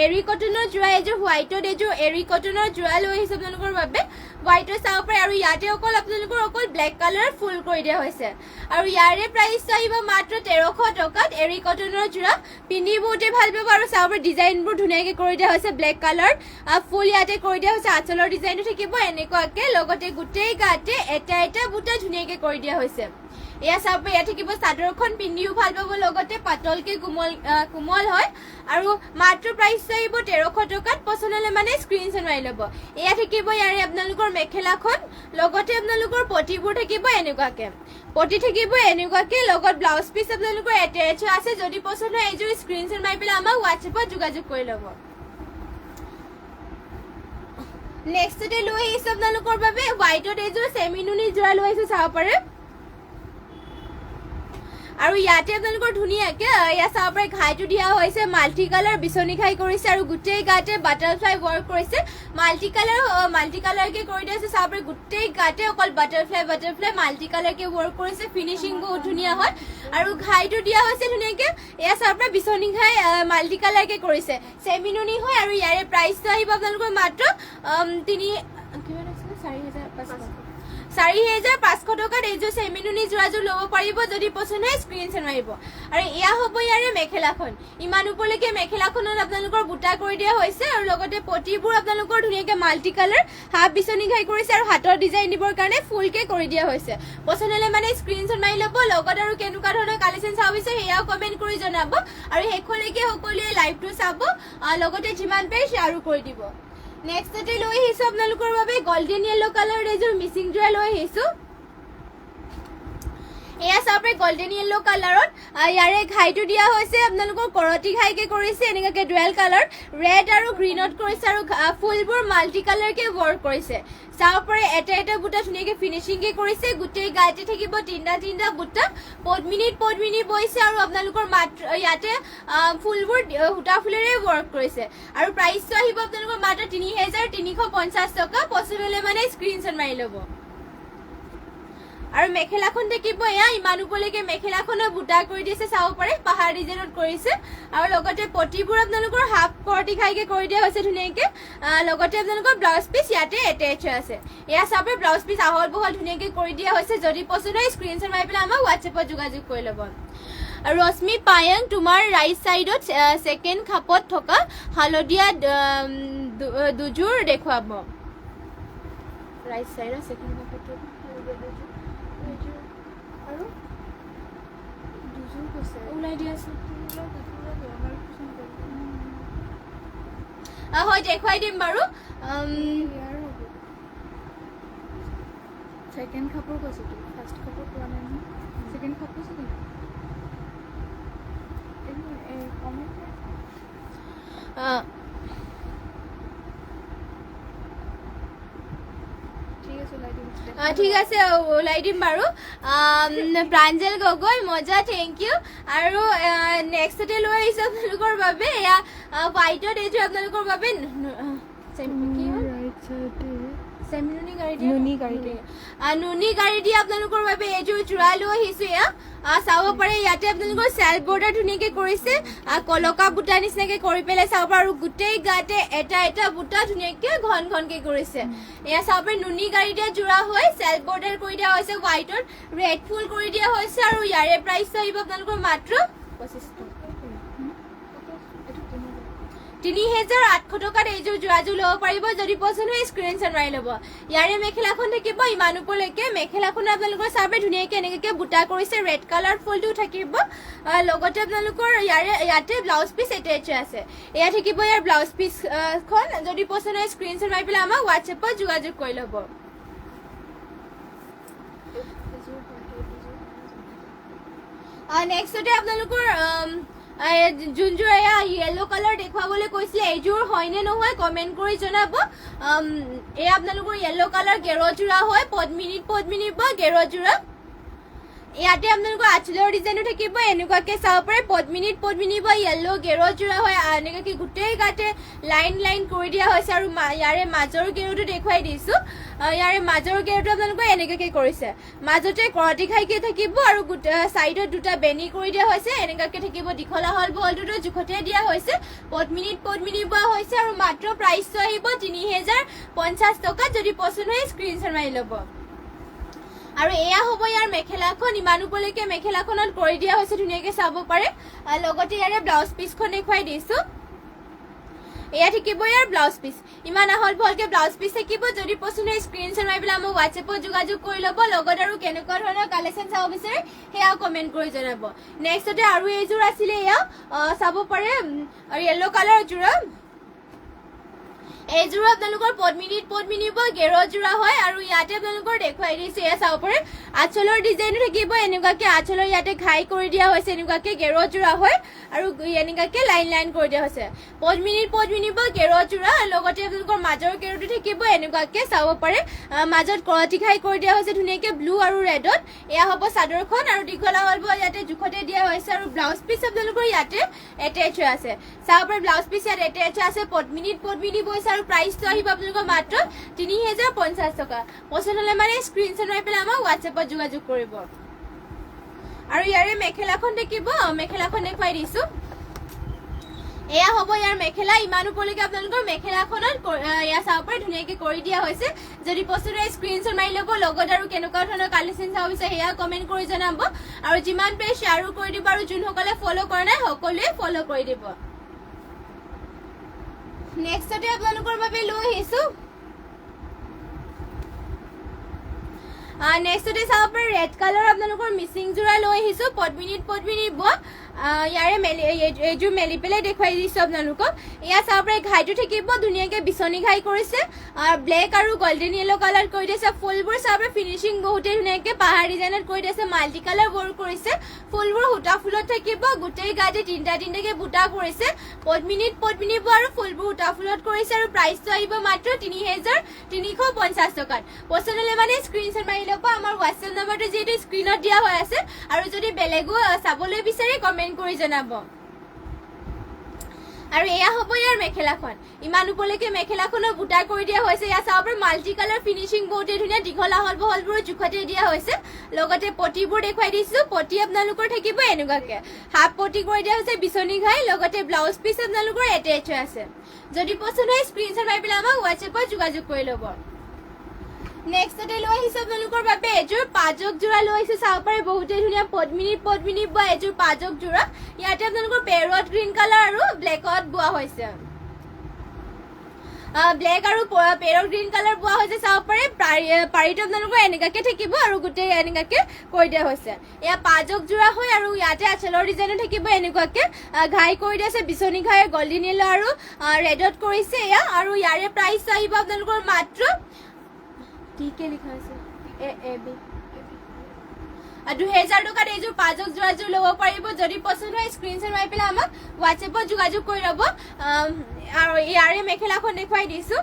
এৰি কটনৰ জোৰা এযোৰ হোৱাইটত এযোৰ এৰি কটনৰ জোৰা লৈ আহিছো আপোনালোকৰ বাবে হোৱাইটত চাব পাৰে আৰু ইয়াতে অকল ব্লেক কালাৰ ফুল কৰি দিয়া হৈছে আৰু ইয়াৰে প্ৰাইচটো আহিব মাত্ৰ 1300 টকাত এৰি কটনৰ জোৰা পিন্ধি বহুতে ভাল পাব আৰু চাব পাৰে ডিজাইনবোৰ ধুনীয়াকে কৰি দিয়া হৈছে ব্লেক কালাৰ ফুল ইয়াতে কৰি দিয়া হৈছে আঁচলৰ ডিজাইনটো থাকিব এনেকুৱাকে লগতে গোটেই গাতে এটা বুটা ধুনীয়াকে কৰি দিয়া হৈছে এয়া চাব এয়া থাকিব চাদৰখন পিন্ধিও ভাল পাব লগতে পাতলকে কোমল হয় আৰু মাত্ৰ প্ৰাইচটো আহিব 1300 টকাত পছন্দ হ'লে মানে স্ক্ৰীনশ্বট মাৰি ল'ব এয়া থাকিব ইয়াৰে আপোনালোকৰ মেখেলাখন লগতে আপোনালোকৰ পটিবোৰ থাকিব এনেকুৱাকে পটি থাকিব এনেকুৱাকে লগত ব্লাউজ পিচ আপোনালোকৰ এটেচ আছে যদি পছন্দ হয় এযোৰ স্ক্ৰীনশ্বট মাৰি পেলাই আমাক হোৱাটছএপত যোগাযোগ কৰি ল'ব নেক্সটতে লৈ আহিছো আপোনালোকৰ বাবে হোৱাইটত এযোৰ চেমি নুনি জোৰা লৈ আহিছো চাব পাৰে আৰু ইয়াতে আপোনালোকৰ ধুনীয়াকে ইয়াত চাব পাৰে ঘাইটো দিয়া হৈছে মাল্টি কালাৰ বিচনী ঘাই কৰিছে আৰু গোটেই গাতে বাটাৰফ্লাই ৱৰ্ক কৰিছে মাল্টি কালাৰকে কৰি দিছে চাব পাৰে গোটেই গাতে অকল বাটাৰফ্লাই মাল্টি কালাৰকে ৱৰ্ক কৰিছে ফিনিচিং বহুত ধুনীয়া হয় আৰু ঘাইটো দিয়া হৈছে ধুনীয়াকে এয়া চাব পাৰে বিচনী ঘাই মাল্টি কালাৰকে কৰিছে চেমিনুনি হয় আৰু ইয়াৰে প্ৰাইচটো আহিব আপোনালোকৰ মাত্ৰ 4,500 টকাত এইযোৰ চেমিনুনি যোৰাযোৰ ল'ব পাৰিব যদি পচন্দ হয় স্ক্ৰীনশ্বট মাৰিব আৰু এয়া হ'ব ইয়াৰে মেখেলাখন ইমান ওপৰলৈকে মেখেলাখনত আপোনালোকৰ বুটা কৰি দিয়া হৈছে আৰু লগতে পটিবোৰ আপোনালোকৰ ধুনীয়াকে মাল্টি কালাৰ হাফ বিচনী ঘাই কৰিছে আৰু হাতৰ ডিজাইন দিবৰ কাৰণে ফুলকে কৰি দিয়া হৈছে পচন্দ হ'লে মানে স্ক্ৰীনশ্বট মাৰি ল'ব লগত আৰু কেনেকুৱা ধৰণৰ কালেকশ্যন চাব বিচাৰে সেয়াও কমেণ্ট কৰি জনাব আৰু শেষলৈকে সকলোৱে লাইভটো চাব লগতে যিমান পাৰে শ্বেয়াৰো কৰি দিব নেক্সটতে লৈ আহিছো আপোনালোকৰ বাবে গোল্ডেন য়েলো কালাৰ এযোৰ মিচিং যোৰা লৈ আহিছো এয়া চাব গোল্ডেন য়েলো কালাৰত ইয়াৰে ঘাইটো দিয়া হৈছে আপোনালোকৰ কৰতি ঘাইকে কৰিছে এনেকৈ ডুৱেল কালাৰ ৰেড আৰু গ্ৰীণত কৰিছে আৰু ফুলবোৰ মাল্টি কালাৰকে ৱৰ্ক কৰিছে চাব পাৰে এটা বুটা ধুনীয়াকৈ ফিনিচিংকে কৰিছে গোটেই গাতে থাকিব তিনিটা বুটা পদ্মিনীত বৈছে আৰু আপোনালোকৰ মাত্ৰ ইয়াতে ফুলবোৰ সূতা ফুলেৰে ৱৰ্ক কৰিছে আৰু প্ৰাইচটো আহিব আপোনালোকৰ মাত্ৰ 3,350 টকা পচন্দ হ'লে মানে স্ক্ৰীনশ্বট মাৰি ল'ব আৰু মেখেলাখন থাকিব এয়া ইমান ওপৰলৈকে মেখেলাখনৰ বুটা কৰি দিছে চাব পাৰে পাহাৰ ডিজাইনত কৰিছে আৰু লগতে পটিবোৰ আপোনালোকৰ হাফ কৰতি ঘাইকে কৰি দিয়া হৈছে ধুনীয়াকে লগতে আপোনালোকৰ ব্লাউজ পিচ ইয়াতে এটেচ আছে এয়া চাব ব্লাউজ পিচ আহল বহল ধুনীয়াকে কৰি দিয়া হৈছে যদি পচন্দ হয় স্ক্ৰীনশ্বট মাৰি পেলাই আমাক হোৱাটছএপত যোগাযোগ কৰি ল'ব ৰশ্মি পায়াং তোমাৰ ৰাইট চাইডত ছেকেণ্ড খাপত থকা হালধীয়া দুযোৰ দেখুৱাব ৰাইট চাইডত ছেকেণ্ড খাপত আৰু দুযোৰ কৈছে ওলাই দিয়া আছে হয় দেখুৱাই দিম বাৰু ছেকেণ্ড কাপোৰ কৈছে তো ফাৰ্ষ্ট কাপোৰ পোৱা নাই নহয় ছেকেণ্ড কাপোৰ কৈছে ঠিক আছে ওলাই দিম বাৰু প্ৰাঞ্জল গগৈ মজা থেংক ইউ আৰু নেক্সটতে লৈ আহিছোঁ আপোনালোকৰ বাবে এয়া হোৱাইটত এইযোৰ আপোনালোকৰ বাবে নুনি গাড়ী দি আপোনালোকৰ বাবে এইযোৰ যোৰা লৈ আহিছো এয়া চাব পাৰে ইয়াতে আপোনালোকৰ চেল্ফ বৰ্ডাৰ ধুনীয়াকে কৰিছে কলকা বুটা নিচিনাকে কৰি পেলাই চাব পাৰে আৰু গোটেই গাতে এটা বুটা ধুনীয়াকে ঘনকে কৰিছে এয়া চাব পাৰে নুনি গাড়ী দিয়া যোৰা হয় চেল্ফ বৰ্ডাৰ কৰি দিয়া হৈছে হোৱাইটত ৰেড ফুল কৰি দিয়া হৈছে আৰু ইয়াৰে প্ৰাইচটো আহিব আপোনালোকৰ মাত্ৰ 3,800 টকাত এইযোৰ যোৰাযোৰ ল'ব পাৰিব যদি পচন্দ হয় স্ক্ৰীনশ্বট মাৰি ল'ব ইয়াৰে মেখেলাখন থাকিব ইমান ওপৰলৈকে মেখেলাখন আপোনালোকৰ চাবে ধুনীয়াকৈ এনেকৈ বুটা কৰিছে ৰেড কালাৰ ফুলটো থাকিব লগতে আপোনালোকৰ ইয়াতে ব্লাউজ পিচ এটেচ আছে এয়া থাকিব ইয়াৰ ব্লাউজ পিচখন যদি পচন্দ হয় স্ক্ৰীনশ্বট মাৰি পেলাই আমাক হোৱাটছএপত যোগাযোগ কৰি ল'ব নেক্সটতে আপোনালোকৰ যোনযোৰ এয়া য়েলো কালাৰ দেখুৱাবলৈ কৈছিলে এইযোৰ হয়নে নহয় কমেণ্ট কৰি জনাব এয়া আপোনালোকৰ য়েলো কালাৰ গেৰ যোৰা হয় পদ্মিনী বা গেৰ যোৰা ইয়াতে আপোনালোকৰ আঁচলৰ ডিজাইনো থাকিব এনেকুৱাকে চাব পাৰে পদ্মিনী বা য়েলো গেৰ যোৰা হয় এনেকুৱাকে গোটেই গাতে লাইন কৰি দিয়া হৈছে আৰু ইয়াৰে মাজৰ গেৰুটো দেখুৱাই দিছো ইয়াৰে মাজৰ গেৰুটো আপোনালোকে এনেকুৱাকে কৰিছে মাজতে কৰতি ঘাইকে থাকিব আৰু চাইডত দুটা বেনি কৰি দিয়া হৈছে এনেকুৱাকে থাকিব দীঘলা হল বলটোতো জোখতে দিয়া হৈছে পদ্মিনী বোৱা হৈছে আৰু মাত্ৰ প্ৰাইচটো আহিব 3,050 টকা যদি পচন্দ হয় স্ক্ৰীনশ্বট মাৰি ল'ব আৰু এয়া হ'ব ইয়াৰ মেখেলাখন ইমান ওপৰলৈকে মেখেলাখনত কৰি দিয়া হৈছে ধুনীয়াকৈ চাব পাৰে লগতে ইয়াৰে ব্লাউজ পিচখন দেখুৱাই দিছো এয়া থাকিব ইয়াৰ ব্লাউজ পিচ ইমান আহল বহলকে ব্লাউজ পিচ থাকিব যদি পচন্দ হয় স্ক্ৰীনশ্বট মাৰি পেলাই আমাক হোৱাটছএপত যোগাযোগ কৰি ল'ব লগত আৰু কেনেকুৱা ধৰণৰ কালেকশ্যন চাব বিচাৰে সেয়াও কমেণ্ট কৰি জনাব নেক্সটতে আৰু এইযোৰ আছিলে এয়া চাব পাৰে য়েলো কালাৰ যোৰা এইযোৰ আপোনালোকৰ পদ্মিনী গেৰ যোৰা হয় আৰু ইয়াতে আপোনালোকৰ দেখুৱাই দিছে এয়া চাব পাৰে আঁচলৰ ডিজাইনো থাকিব এনেকুৱাকে আঁচলৰ ইয়াতে ঘাই কৰি দিয়া হৈছে এনেকুৱাকে গেৰ যোৰা হয় আৰু এনেকুৱাকে লাইন কৰি দিয়া হৈছে পদ্মিনী গেৰ যোৰা লগতে আপোনালোকৰ মাজৰ গেৰটো থাকিব এনেকুৱাকে চাব পাৰে মাজত কৰতি ঘাই কৰি দিয়া হৈছে ধুনীয়াকে ব্লু আৰু ৰেডত এয়া হ'ব চাদৰখন আৰু দীঘলা হ'ব ইয়াতে জোখতে দিয়া হৈছে আৰু ব্লাউজ পিচ আপোনালোকৰ ইয়াতে এটেচ হৈ আছে চাব পাৰে ব্লাউজ পিচ ইয়াতে এটেচ আছে পদ্মিনী বৈছে আৰু প্ৰাইসটো আহিব আপোনালোকৰ মাত্ৰ 3050 টকা পছন্দ হলে মানে স্ক্ৰিনশ্বট মাৰি পেলাই আমাক WhatsApp-ত যোগাযোগ কৰিব আৰু ইয়াৰে মেখেলাখন দেখিব মেখেলাখন দেখুৱাই দিছো এয়া হ'ব ইয়াৰ মেখেলা ইমান উপলৈকে আপোনালোকৰ মেখেলাখনত এয়া চাব পাৰে ধুনীয়াকে কৰি দিয়া হৈছে যদি পছন্দ হয় স্ক্ৰিনশ্বট মাৰি ল'ব লগত আৰু কেনেকুৱা ধৰণৰ কালেকশ্যন চাব বিচাৰে সেয়া কমেন্ট কৰি জনাব আৰু যিমান পাৰে শ্বেয়াৰো কৰি দিব আৰু যোনসকলে ফলো কৰা নাই সকলোৱে ফলো কৰি দিব নেক্সটতে আপোনালোকৰ বাবে লৈ আহিছো নেক্সটতে চাব পাৰে ৰেড কালাৰ আপোনালোকৰ মিচিং জোৰা লৈ আহিছো পদ্মিনী ইয়াৰে এইযোৰ মেলি পেলাই দেখুৱাই দিছো আপোনালোকক এয়া চাব পাৰে ঘাইটো থাকিব ধুনীয়াকে বিচনী ঘাই কৰিছে ব্লেক আৰু গোল্ডেন ইয়েলো কালাৰ কৰি দিছে ফুলবোৰ চাব পাৰে ফিনিচিং বহুতে ধুনীয়াকে পাহাৰ ডিজাইনত কৰি দিছে মাল্টি কালাৰ ৱৰ্ক কৰিছে ফুলবোৰ হুটা ফুলত থাকিব গোটেই গাতে তিনটাকে বুটা কৰিছে পদ্মিনী আৰু ফুলবোৰ হুটা ফুলত কৰিছে আৰু প্ৰাইসটো আহিব মাত্ৰ 3350 টকাত পছন্দ হলে মানে স্ক্ৰিনশ্বট মাৰি ল'ব আমাৰ WhatsApp নম্বৰটো যেটো স্ক্ৰিনত দিয়া হৈ আছে আৰু যদি বেলেগো চাবলৈ বিচাৰে কমেন্ট কৰি জনাব আৰু এয়া হ'ব ইয়াৰ মেখেলাখন ইমান উপলৈকে মেখেলাখনৰ বুটা কৰি দিয়া হৈছে এয়া চাব পাৰে মাল্টি কালাৰ ফিনিচিং বহুতে ধুনীয়া দীঘলা হলবোৰ জোখতে দিয়া হৈছে লগতে পটিবোৰ দেখুৱাই দিছো পটি আপোনালোকৰ থাকিব এনেকুৱাকে হাফ পটি কৰি দিয়া হৈছে বিচনী ঘাই লগতে ব্লাউজ পিচ আপোনালোকৰ এটেচ হৈ আছে যদি পছন্দ হয় স্ক্ৰিনশ্বট মাৰি পেলাই আমাক WhatsApp-ত যোগাযোগ কৰি ল'ব নেক্সটতে লৈ আহিছো আপোনালোকৰ বাবে এযোৰ পাজক জোৰা লৈ আহিছো চাব পাৰে বহুতে ধুনীয়া পদ্মিনী বা এযোৰ পাজক জোৰা ইয়াতে আপোনালোকৰ পেৰট গ্ৰীণ কালাৰ আৰু ব্লেকত বোৱা হৈছে ব্লেক আৰু পেৰট গ্ৰীণ কালাৰ বোৱা হৈছে চাব পাৰে পাৰিটো আপোনালোকৰ এনেকাকে থাকিব আৰু গোটেই এনেকাকে কৰি দিয়া হৈছে এয়া পাজক জোৰা হয় আৰু ইয়াতে আঁচলৰ ডিজাইনো থাকিব এনেকুৱাকে ঘাই কৰি দিয়া আছে বিচনী ঘাই গোল্ডেন ইয়েলো আৰু ৰেডত কৰিছে এয়া আৰু ইয়াৰে প্ৰাইস আহিব আপোনালোকৰ মাত্ৰ টিকে লিখা আছে এ বি 2000 টকাত এইযোৰ পাজক জোৰাযোৰ ল'ব পাৰিব যদি পছন্দ হয় স্ক্ৰিনশ্বট মাৰি পেলাই আমাক WhatsApp-ত যোগাযোগ কৰি ল'ব আৰু ইয়াৰে মেখেলাখন দেখুৱাই দিছো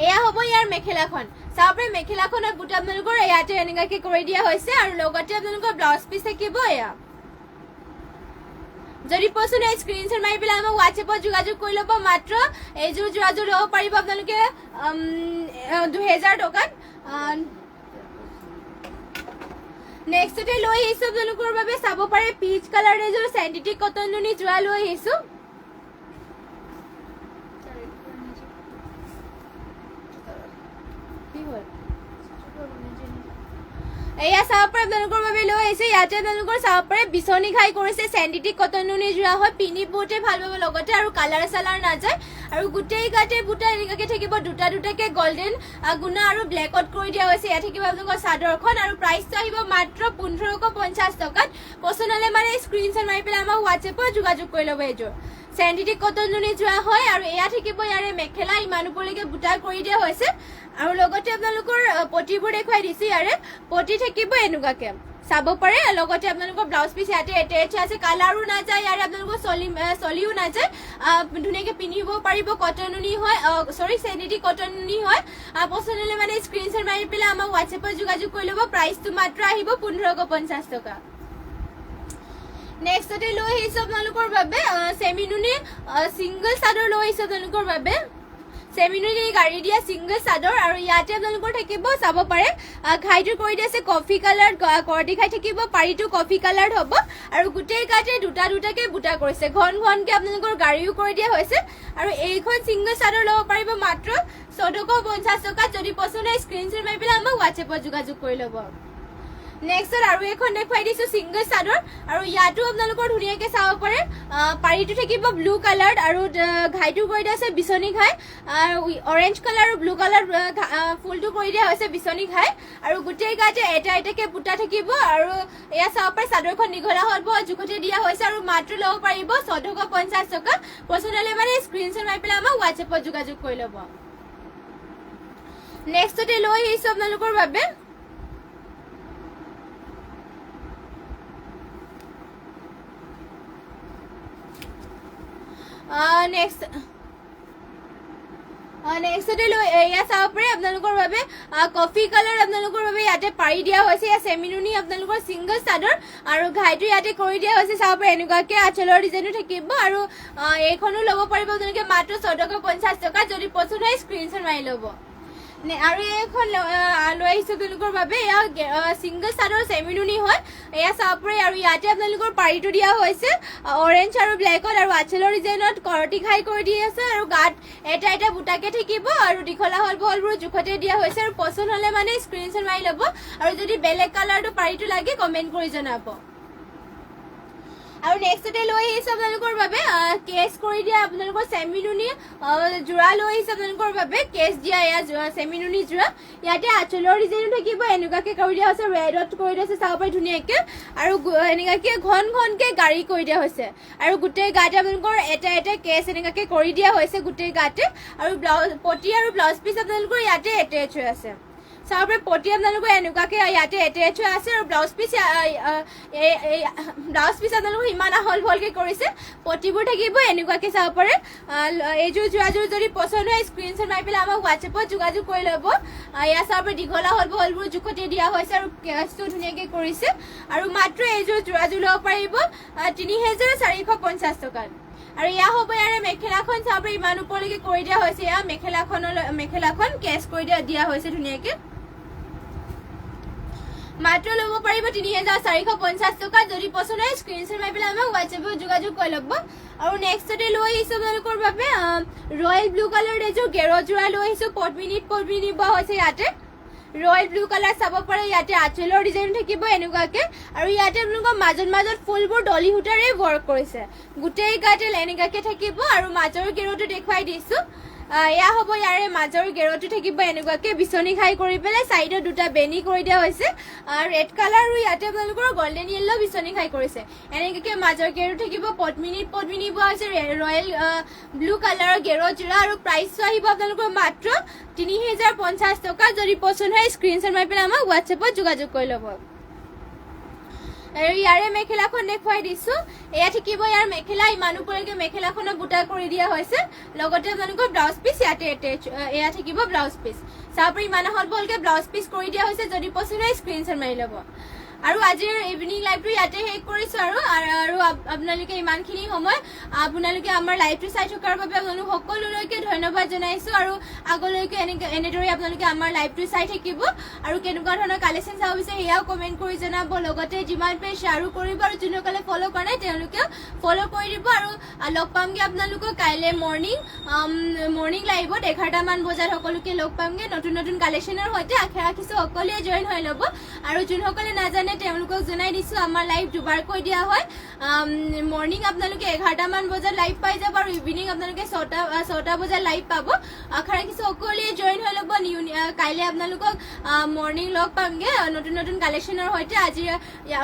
এয়া হ'ব ইয়াৰ মেখেলাখন চাব পাৰে মেখেলাখনত বুটা আপোনালোকৰ ইয়াতে এনেকাকে কৰি দিয়া হৈছে আৰু লগতে আপোনালোকৰ ব্লাউজ পিচ থাকিব এয়া যদি পছন্দ হয় স্ক্ৰিনশ্বট মাৰি পেলাই আমাক WhatsApp-ত যোগাযোগ কৰি ল'ব মাত্ৰ এইযোৰ জোৰাযোৰ ল'ব পাৰিব আপোনালোকে 2000 টকাত নেক্সটতে লৈ আহিছো আপোনালোকৰ বাবে চাব পাৰে পিচ কালাৰ এযোৰ চেণ্টিটিক কটন নুনি জোৰা লৈ আহিছো কি হ'ল এয়া চাব পাৰে আপোনালোকৰ বাবে লৈ আহিছে ইয়াতে আপোনালোকৰ চাব পাৰে বিচনী ঘাই কৰিছে চেণ্টিটিক কটন নুনি জোৰা হয় পিনি বহুতে ভাল পাব লগতে আৰু কালাৰ চালাৰ নাযায় আৰু গোটেই গাতে বুটা এনেকাকে থাকিব দুটাকে গোল্ডেন গুণা আৰু ব্লেকত কৰি দিয়া হৈছে ইয়াত থাকিব আপোনালোকৰ চাদৰখন আৰু প্ৰাইসটো আহিব মাত্ৰ 1550 টকাত পছন্দ হলে মানে স্ক্ৰিনশ্বট মাৰি পেলাই আমাক WhatsApp-ত যোগাযোগ কৰি ল'ব এইযোৰ চেণ্টিটিক কটন নুনি জোৰা হয় আৰু এয়া থাকিব ইয়াৰে মেখেলা ইমান উপলৈকে বুটা কৰি দিয়া হৈছে আৰু লগতে আপোনালোকৰ পটিবোৰ দেখুৱাই দিছে ইয়াৰে পটি থাকিব এনেকুৱাকে চাব পাৰে লগতে আপোনালোকৰ ব্লাউজ পিচ ইয়াতে এটেচ আছে কালাৰো না যায় ইয়াৰে আপোনালোকৰ চলিও না যায় ধুনীয়াকে পিন্ধিব পাৰিব কটন নুনি হয় সৰি চেণ্টিটিক কটন নুনি হয় পছন্দ হলে মানে স্ক্ৰিনশ্বট মাৰি পেলাই আমাক WhatsApp-ত যোগাযোগ কৰি ল'ব প্ৰাইসটো মাত্ৰ আহিব 1550 টকা নেক্সটতে লৈ আহিছো আপোনালোকৰ বাবে সেমিনুনি সিঙ্গল চাদৰ লৈ আহিছো আপোনালোকৰ বাবে সেমিনুনি গাড়ী দিয়া সিঙ্গল চাদৰ আৰু ইয়াতে আপোনালোকৰ থাকিব চাব পাৰে ঘাইটো কৰি দিছে কফি কালাৰ কৰটি ঘাই থাকিব পাৰিটো কফি কালাৰ হ'ব আৰু গোটেই গাতে দুটাকে বুটা কৰিছে ঘনকে আপোনালোকৰ গাড়ীও কৰি দিয়া হৈছে আৰু এইখন সিঙ্গল চাদৰ ল'ব পাৰিব মাত্ৰ 1450 টকা যদি পছন্দ হয় স্ক্ৰিনশ্বট মাৰি পেলাই আমাক WhatsApp-ত যোগাযোগ কৰি ল'ব নেক্সট আৰু এখন দেখুৱাই দিছো সিঙ্গল চাদৰ আৰু ইয়াতো আপোনালোকৰ ধুনীয়াকৈ চাব পাৰে পাৰিটো থাকিব ব্লু কালাৰ আৰু ঘাইটো কৰি দিয়া আছে বিচনী ঘাই অৰেঞ্জ কালাৰ আৰু ব্লু কালাৰ ফুলটো কৰি দিয়া হৈছে বিচনী ঘাই আৰু গোটেই গাতে এটা এটাকে বুটা থাকিব আৰু এয়া চাব পাৰে চাদৰখন দীঘলা হ'ব জোখতে দিয়া হৈছে আৰু মাত্ৰ ল'ব পাৰিব 1450 টকা পছন্দ হ'লে মানে স্ক্ৰীনশ্বট মাৰি পেলাই আমাক হোৱাটছএপত যোগাযোগ কৰি ল'ব নেক্সটতে লৈ আহিছো আপোনালোকৰ বাবে নেক্সটতে লৈ এয়া চাব পাৰে আপোনালোকৰ বাবে কফি কালাৰ আপোনালোকৰ বাবে ইয়াতে পাৰি দিয়া হৈছে এয়া চেমিনুনি আপোনালোকৰ সিঙ্গল চাদৰ আৰু ঘাইটো ইয়াতে কৰি দিয়া হৈছে চাব পাৰে এনেকুৱাকৈ আঁচলৰ ডিজাইনো থাকিব আৰু এইখনো ল'ব পাৰিব আপোনালোকে মাত্ৰ 1450 টকা যদি পছন্দ হয় স্ক্ৰীনশ্বট মাৰি ল'ব আৰু এইখন লৈ আহিছো আপোনালোকৰ বাবে এয়া সিঙ্গল চাদৰ চেমিনুনি হয় এয়া চাব পাৰে আৰু ইয়াতে আপোনালোকৰ পাৰিটো দিয়া হৈছে অৰেঞ্জ আৰু ব্লেকত আৰু আঁচলৰ ডিজাইনত কৰটি ঘাই কৰি দি আছে আৰু গাত এটা এটা বুটাকে থাকিব আৰু দীঘলা হলবোৰ জোখতে দিয়া হৈছে আৰু পছন্দ হ'লে মানে স্ক্ৰীনশ্বট মাৰি ল'ব আৰু যদি বেলেগ কালাৰটো পাৰিটো লাগে কমেণ্ট কৰি জনাব আৰু নেক্সটতে লৈ আহিছো আপোনালোকৰ বাবে কেছ কৰি দিয়া আপোনালোকৰ চেমিনুনি জোৰা লৈ আহিছো আপোনালোকৰ বাবে কেছ দিয়া এয়া চেমিনুনি জোৰা ইয়াতে আঁচলৰ ডিজাইনো থাকিব এনেকুৱাকৈ কৰি দিয়া হৈছে ৰেডত কৰি দিয়া হৈছে চাব পাৰি ধুনীয়াকৈ আৰু এনেকুৱাকৈ ঘনকৈ গাড়ী কৰি দিয়া হৈছে আৰু গোটেই গাতে আপোনালোকৰ এটা এটা কেছ এনেকুৱাকৈ কৰি দিয়া হৈছে গোটেই গাতে আৰু পটি আৰু ব্লাউজ পিচ আপোনালোকৰ ইয়াতে এটেচ হৈ আছে চাব পাৰে পটি আপোনালোকৰ এনেকুৱাকৈ ইয়াতে এটেচ হৈ আছে আৰু ব্লাউজ পিচ আপোনালোকৰ ইমান আহল-বহলকৈ কৰিছে পটিবোৰ থাকিব এনেকুৱাকৈ চাব পাৰে এইযোৰ যোৰাযোৰ যদি পছন্দ হয় স্ক্ৰীনশ্বট মাৰি পেলাই আমাক হোৱাটছএপত যোগাযোগ কৰি ল'ব এয়া চাব পাৰে দীঘলা হলবোৰ জোখতে দিয়া হৈছে আৰু কেছটো ধুনীয়াকৈ কৰিছে আৰু মাত্ৰ এইযোৰ যোৰাযোৰ ল'ব পাৰিব 3450 টকাত আৰু এয়া হ'ব ইয়াৰে মেখেলাখন চাব পাৰে ইমান ওপৰলৈকে কৰি দিয়া হৈছে এয়া মেখেলাখন কেছ কৰি দিয়া হৈছে ধুনীয়াকৈ মাত্ৰ ল'ব পাৰিব 3450 টকা যদি পছন্দ হয় স্ক্ৰীনশ্বট মাৰি পেলাই আমাক হোৱাটছএপত যোগাযোগ কৰি ল'ব আৰু নেক্সটতে লৈ আহিছো আপোনালোকৰ বাবে ৰয়েল ব্লু কালাৰ এযোৰ গেৰযোৰা লৈ আহিছো পদ্মিনী বোৱা হৈছে ইয়াতে ৰয়েল ব্লু কালাৰ চাব পাৰে ইয়াতে আঁচলৰ ডিজাইন থাকিব এনেকুৱাকৈ আৰু ইয়াতে আপোনালোকৰ মাজত ফুলবোৰ ডলি সূতাৰে ৱৰ্ক কৰিছে গোটেই গাতে এনেকুৱাকৈ থাকিব আৰু মাজৰ গেৰটো দেখুৱাই দিছো এয়া হ'ব ইয়াৰে মাজৰ গেৰটো থাকিব এনেকুৱাকৈ বিচনী ঘাই কৰি পেলাই চাইডত দুটা বেনি কৰি দিয়া হৈছে ৰেড কালাৰ আৰু ইয়াতে আপোনালোকৰ গল্ডেন য়েল্লো বিচনী ঘাই কৰিছে এনেকুৱাকৈ মাজৰ গেৰো থাকিব পদ্মিনী বোৱা হৈছে ৰয়েল ব্লু কালাৰৰ গেৰযোৰা আৰু প্ৰাইচটো আহিব আপোনালোকৰ মাত্ৰ 3050 টকা যদি পছন্দ হয় স্ক্ৰীনশ্বট মাৰি পেলাই আমাক হোৱাটছএপত যোগাযোগ কৰি ল'ব আৰু ইয়াৰে মেখেলাখন দেখুৱাই দিছো এয়া থাকিব ইয়াৰ মেখেলা ইমান ওপৰলৈকে মেখেলাখনত বুটা কৰি দিয়া হৈছে লগতে আপোনালোকৰ ব্লাউজ পিচ ইয়াতে এয়া থাকিব ব্লাউজ পিচ চাব পাৰি ইমান আহল-বহলকৈ ব্লাউজ পিচ কৰি দিয়া হৈছে যদি পছন্দ হয় স্ক্ৰীনশ্বট মাৰি ল'ব আৰু আজিৰ ইভিনিং লাইভটো ইয়াতে শেষ কৰিছো আৰু আপোনালোকে ইমানখিনি সময় আপোনালোকে আমাৰ লাইভটো চাই থকাৰ বাবে আপোনালোক সকলোলৈকে ধন্যবাদ জনাইছো আৰু আগলৈকে এনেদৰে আপোনালোকে আমাৰ লাইভটো চাই থাকিব আৰু কেনেকুৱা ধৰণৰ কালেকশ্যন চাব বিচাৰে সেয়াও কমেণ্ট কৰি জনাব লগতে যিমান পাৰে শ্বেয়াৰো কৰিব আৰু যোনসকলে ফ'ল' কৰা নাই তেওঁলোকেও ফ'ল' কৰি দিব আৰু লগ পামগৈ আপোনালোকক কাইলৈ মৰ্ণিং লাইভত 11টামান বজাত সকলোকে লগ পামগৈ নতুন কালেকশ্যনৰ সৈতে আশা ৰাখিছো সকলোৱে জইন হৈ ল'ব আৰু যোনসকলে নাজানে তেওঁলোকক জনাই দিছো আমাৰ লাইভ দুবাৰকৈ দিয়া হয় মৰ্ণিং আপোনালোকে 11টামান বজাত লাইভ পাই যাব আৰু ইভিনিং আপোনালোকে 6টা বজাত লাইভ পাব আশা ৰাখিছো সকলোৱে জইন হৈ ল'ব কাইলৈ আপোনালোকক মৰ্ণিং লগ পামগৈ নতুন কালেকশ্যনৰ সৈতে আজি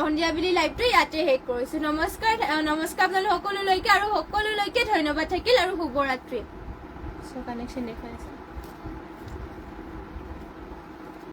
সন্ধিয়া বুলি লাইভটো ইয়াতে শেষ কৰিছো নমস্কাৰ আপোনালোক সকলোলৈকে আৰু সকলোলৈকে ধন্যবাদ থাকিল আৰু শুভৰাত্ৰি কানেকশ্যন দেখাই আছে